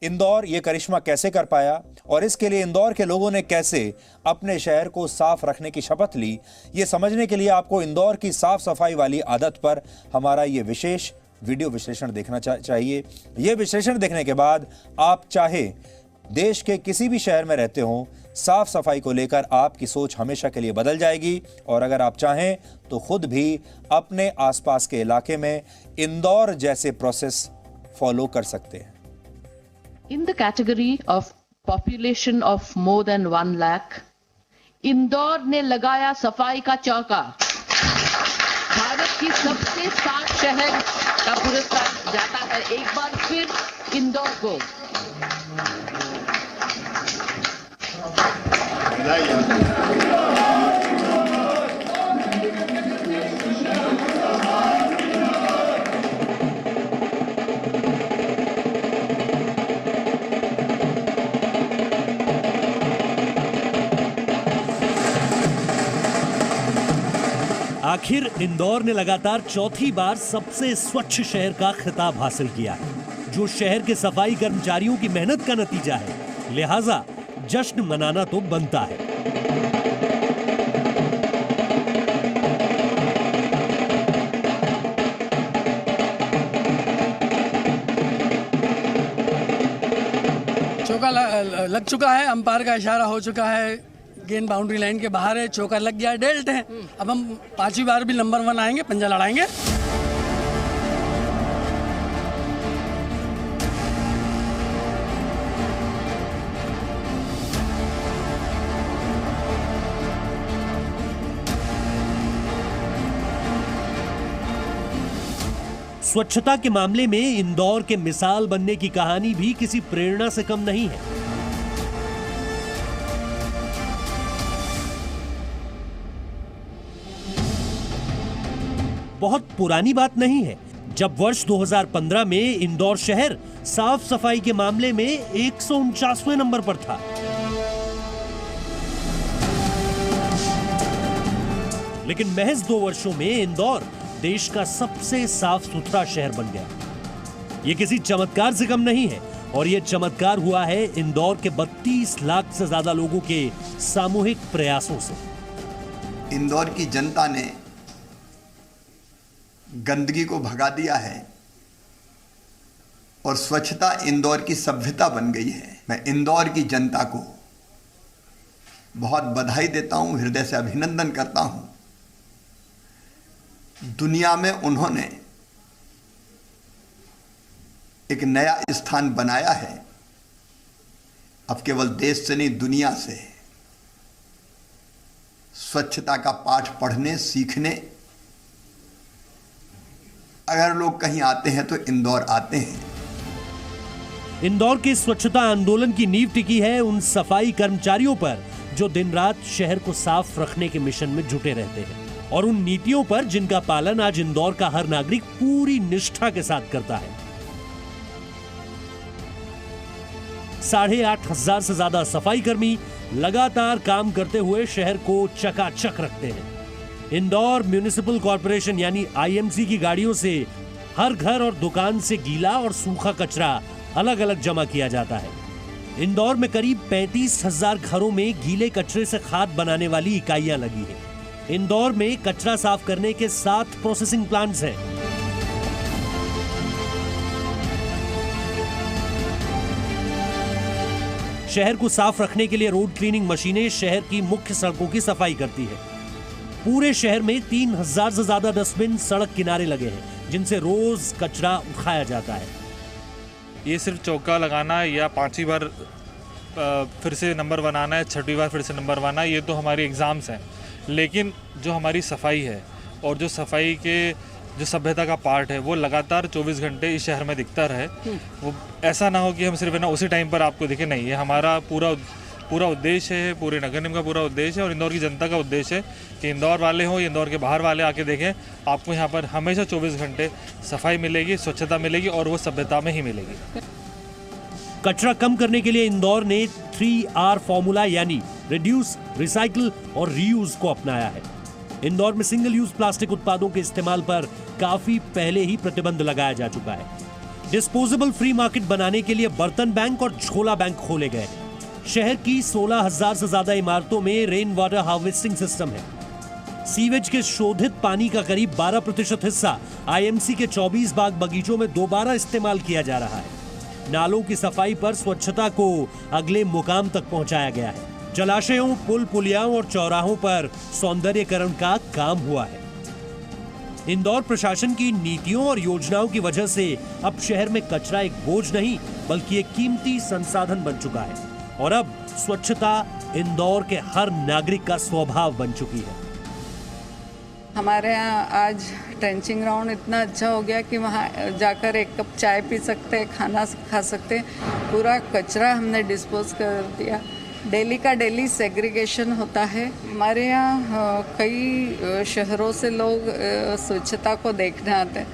इंदौर ये करिश्मा कैसे कर पाया और इसके लिए इंदौर के लोगों ने कैसे अपने शहर को साफ रखने की शपथ ली, ये समझने के लिए आपको इंदौर की साफ सफाई वाली आदत पर हमारा ये विशेष वीडियो विश्लेषण देखना चाहिए। ये विश्लेषण देखने के बाद आप चाहे देश के किसी भी शहर में रहते हो, साफ सफाई को लेकर आपकी सोच हमेशा के लिए बदल जाएगी और अगर आप चाहें तो खुद भी अपने आसपास के इलाके में इंदौर जैसे प्रोसेस फॉलो कर सकते हैं। In the category of population of more than 1 lakh, Indore ने लगाया सफाई का चौका। भारत की सबसे साफ शहर का पुरस्कार जाता है एक बार फिर इंदौर को। आखिर इंदौर ने लगातार चौथी बार सबसे स्वच्छ शहर का खिताब हासिल किया है, जो शहर के सफाई कर्मचारियों की मेहनत का नतीजा है। लिहाजा जश्न मनाना तो बनता है। चौका लग चुका है, अंपायर का इशारा हो चुका है, गेंद बाउंड्री लाइन के बाहर है, चौका लग गया, डेल्ट है। अब हम 5वीं बार भी नंबर 1 आएंगे, पंजा लड़ाएंगे। स्वच्छता के मामले में इंदौर के मिसाल बनने की कहानी भी किसी प्रेरणा से कम नहीं है। बहुत पुरानी बात नहीं है जब वर्ष 2015 में इंदौर शहर साफ सफाई के मामले में 149वें नंबर पर था। लेकिन महज 2 वर्षों में इंदौर देश का सबसे साफ सुथरा शहर बन गया। यह किसी चमत्कार से कम नहीं है और यह चमत्कार हुआ है इंदौर के 32 लाख से ज्यादा लोगों के सामूहिक प्रयासों से। इंदौर की जनता ने गंदगी को भगा दिया है और स्वच्छता इंदौर की सभ्यता बन गई है। मैं इंदौर की जनता को बहुत बधाई देता हूं, हृदय से अभिनंदन करता हूं। दुनिया में उन्होंने एक नया स्थान बनाया है। अब केवल देश से नहीं, दुनिया से स्वच्छता का पाठ पढ़ने सीखने अगर लोग कहीं आते हैं तो इंदौर आते हैं। इंदौर के स्वच्छता आंदोलन की नींव टिकी है उन सफाई कर्मचारियों पर जो दिन रात शहर को साफ रखने के मिशन में जुटे रहते हैं और उन नीतियों पर जिनका पालन आज इंदौर का हर नागरिक पूरी निष्ठा के साथ करता है। 8,500 से ज्यादा सफाई कर्मी लगातार काम करते हुए शहर को चकाचक रखते हैं। इंदौर म्युनिसिपल कॉर्पोरेशन यानी आईएमसी की गाड़ियों से हर घर और दुकान से गीला और सूखा कचरा अलग अलग जमा किया जाता है। इंदौर में करीब 35,000 घरों में गीले कचरे से खाद बनाने वाली इकाइयां लगी हैं। इंदौर में कचरा साफ करने के 7 प्रोसेसिंग प्लांट्स हैं। शहर को साफ रखने के लिए रोड क्लीनिंग मशीनें शहर की मुख्य सड़कों की सफाई करती है। पूरे शहर में 3,000 से ज्यादा डस्टबिन सड़क किनारे लगे हैं जिनसे रोज कचरा उठाया जाता है। ये सिर्फ चौका लगाना या 5वीं बार फिर से नंबर 1 आना है, 6वीं बार फिर से नंबर 1 आना, ये तो हमारी एग्ज़ाम्स हैं। लेकिन जो हमारी सफाई है और जो सफाई के जो सभ्यता का पार्ट है वो लगातार 24 घंटे इस शहर में दिखता रहे। वो ऐसा ना हो कि हम सिर्फ है ना उसी टाइम पर आपको दिखे, नहीं। ये हमारा पूरा उद्देश्य है, पूरे नगर निगम का पूरा उद्देश्य है और इंदौर की जनता का उद्देश्य है कि इंदौर वाले हो, इंदौर के बाहर वाले आके देखें, आपको यहाँ पर हमेशा 24 घंटे सफाई मिलेगी, स्वच्छता मिलेगी और वो सभ्यता में ही मिलेगी। कचरा कम करने के लिए इंदौर ने 3R फॉर्मूला यानी रिड्यूस, रिसाइकिल और रीयूज को अपनाया है। इंदौर में सिंगल यूज प्लास्टिक उत्पादों के इस्तेमाल पर काफी पहले ही प्रतिबंध लगाया जा चुका है। डिस्पोजेबल फ्री मार्केट बनाने के लिए बर्तन बैंक और झोला बैंक खोले गए। शहर की 16,000 से ज्यादा इमारतों में रेन वाटर हार्वेस्टिंग सिस्टम है। सीवेज के शोधित पानी का करीब 12% हिस्सा आईएमसी के 24 बाग बगीचों में दोबारा इस्तेमाल किया जा रहा है। नालों की सफाई पर स्वच्छता को अगले मुकाम तक पहुंचाया गया है। जलाशयों, पुल पुलियाओं और चौराहों पर सौंदर्यीकरण का काम हुआ है। इंदौर प्रशासन की नीतियों और योजनाओं की वजह से अब शहर में कचरा एक बोझ नहीं बल्कि एक कीमती संसाधन बन चुका है और अब स्वच्छता इंदौर के हर नागरिक का स्वभाव बन चुकी है। हमारे यहाँ आज ट्रेंचिंग ग्राउंड इतना अच्छा हो गया कि वहाँ जाकर एक कप चाय पी सकते हैं, खाना खा सकते हैं। पूरा कचरा हमने डिस्पोज कर दिया। डेली का डेली सेग्रीगेशन होता है। हमारे यहाँ कई शहरों से लोग स्वच्छता को देखने आते हैं,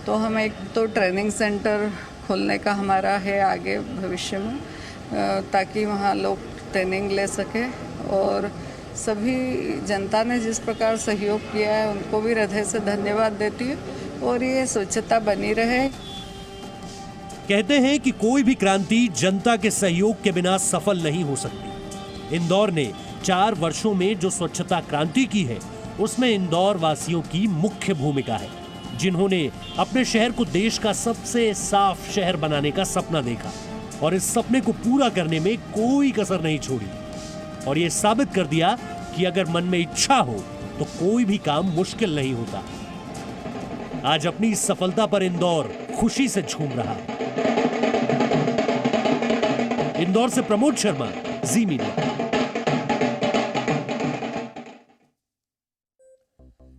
तो हम एक तो ट्रेनिंग सेंटर खोलने का हमारा है आगे भविष्य में, ताकि वहाँ लोग ट्रेनिंग ले सके। और सभी जनता ने जिस प्रकार सहयोग किया है उनको भी हृदय से धन्यवाद देती हूँ और ये स्वच्छता बनी रहे। कहते हैं कि कोई भी क्रांति जनता के सहयोग के बिना सफल नहीं हो सकती। इंदौर ने 4 वर्षों में जो स्वच्छता क्रांति की है उसमें इंदौर वासियों की मुख्य भूमिका है, जिन्होंने अपने शहर को देश का सबसे साफ शहर बनाने का सपना देखा और इस सपने को पूरा करने में कोई कसर नहीं छोड़ी और ये साबित कर दिया कि अगर मन में इच्छा हो तो कोई भी काम मुश्किल नहीं होता। आज अपनी इस सफलता पर इंदौर खुशी से झूम रहा है। इंदौर से प्रमोद शर्मा, जी मीडिया।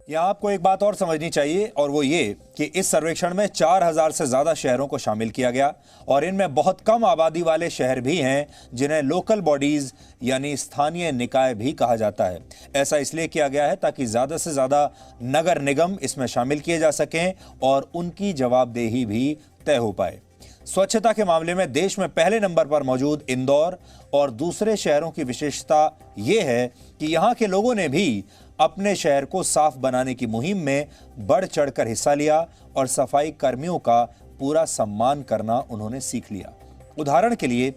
यहाँ आपको एक बात और समझनी चाहिए और वो ये कि इस सर्वेक्षण में 4,000 से ज्यादा शहरों को शामिल किया गया और इनमें बहुत कम आबादी वाले शहर भी हैं जिन्हें लोकल बॉडीज यानी स्थानीय निकाय भी कहा जाता है। ऐसा इसलिए किया गया है ताकि ज्यादा से ज्यादा नगर निगम इसमें शामिल किए जा सकें और उनकी जवाबदेही भी तय हो पाए। स्वच्छता के मामले में देश में पहले नंबर पर मौजूद इंदौर और दूसरे शहरों की विशेषता यह है कि यहाँ के लोगों ने भी अपने शहर को साफ बनाने की मुहिम में बढ़ चढ़कर हिस्सा लिया और सफाई कर्मियों का पूरा सम्मान करना उन्होंने सीख लिया। उदाहरण के लिए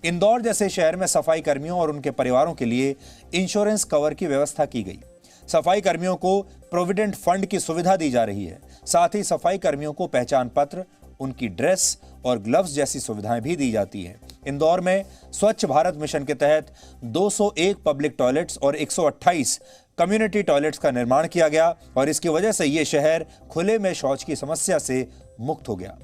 इंदौर जैसे शहर में सफाई कर्मियों और उनके परिवारों के लिए इंश्योरेंस कवर की व्यवस्था की गई। सफाई कर्मियों को प्रोविडेंट फंड की सुविधा दी जा रही है। साथ ही सफाई कर्मियों को पहचान पत्र, उनकी ड्रेस और ग्लव्स जैसी सुविधाएं भी दी जाती हैं। इंदौर में स्वच्छ भारत मिशन के तहत 201 पब्लिक टॉयलेट्स और 128 कम्युनिटी टॉयलेट्स का निर्माण किया गया और इसकी वजह से ये शहर खुले में शौच की समस्या से मुक्त हो गया।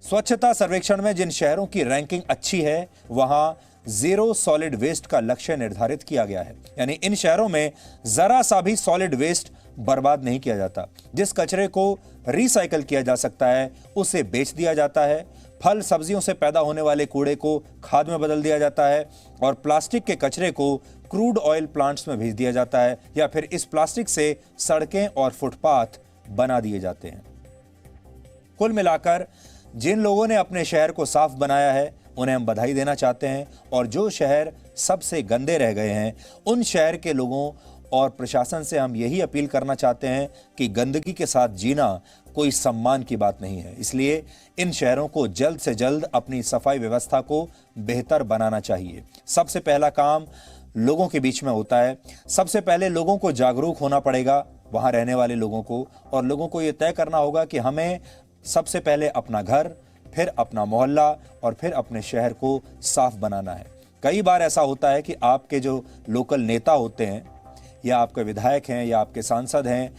स्वच्छता सर्वेक्षण में जिन शहरों की रैंकिंग अच्छी है वहां जीरो सॉलिड वेस्ट का लक्ष्य निर्धारित किया गया है, यानी इन शहरों में जरा सा भी सॉलिड वेस्ट बर्बाद नहीं किया जाता। जिस कचरे को रिसाइकल किया जा सकता है उसे बेच दिया जाता है। फल सब्जियों से पैदा होने वाले कूड़े को खाद में बदल दिया जाता है और प्लास्टिक के कचरे को क्रूड ऑयल प्लांट्स में भेज दिया जाता है या फिर इस प्लास्टिक से सड़कें और फुटपाथ बना दिए जाते हैं। कुल मिलाकर जिन लोगों ने अपने शहर को साफ बनाया है उन्हें हम बधाई देना चाहते हैं और जो शहर सबसे गंदे रह गए हैं उन शहर के लोगों और प्रशासन से हम यही अपील करना चाहते हैं कि गंदगी के साथ जीना कोई सम्मान की बात नहीं है। इसलिए इन शहरों को जल्द से जल्द अपनी सफाई व्यवस्था को बेहतर बनाना चाहिए। सबसे पहला काम लोगों के बीच में होता है। सबसे पहले लोगों को जागरूक होना पड़ेगा, वहां रहने वाले लोगों को, और लोगों को यह तय करना होगा कि हमें सबसे पहले अपना घर, फिर अपना मोहल्ला और फिर अपने शहर को साफ बनाना है। कई बार ऐसा होता है कि आपके जो लोकल नेता होते हैं या आपके विधायक हैं या आपके सांसद हैं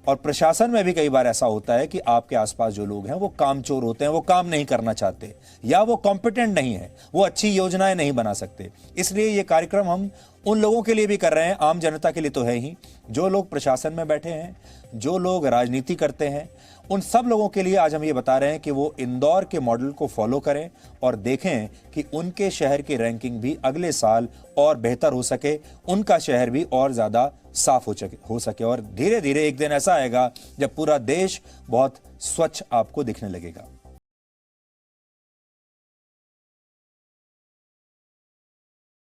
और प्रशासन में भी कई बार ऐसा होता है कि आपके आसपास जो लोग हैं वो कामचोर होते हैं, वो काम नहीं करना चाहते या वो कॉम्पिटेंट नहीं है, वो अच्छी योजनाएं नहीं बना सकते। इसलिए ये कार्यक्रम हम उन लोगों के लिए भी कर रहे हैं, आम जनता के लिए तो है ही, जो लोग प्रशासन में बैठे हैं, जो लोग राजनीति करते हैं, उन सब लोगों के लिए आज हम ये बता रहे हैं कि वो इंदौर के मॉडल को फॉलो करें और देखें कि उनके शहर की रैंकिंग भी अगले साल और बेहतर हो सके, उनका शहर भी और ज़्यादा साफ हो सके और धीरे धीरे एक दिन ऐसा आएगा जब पूरा देश बहुत स्वच्छ आपको दिखने लगेगा।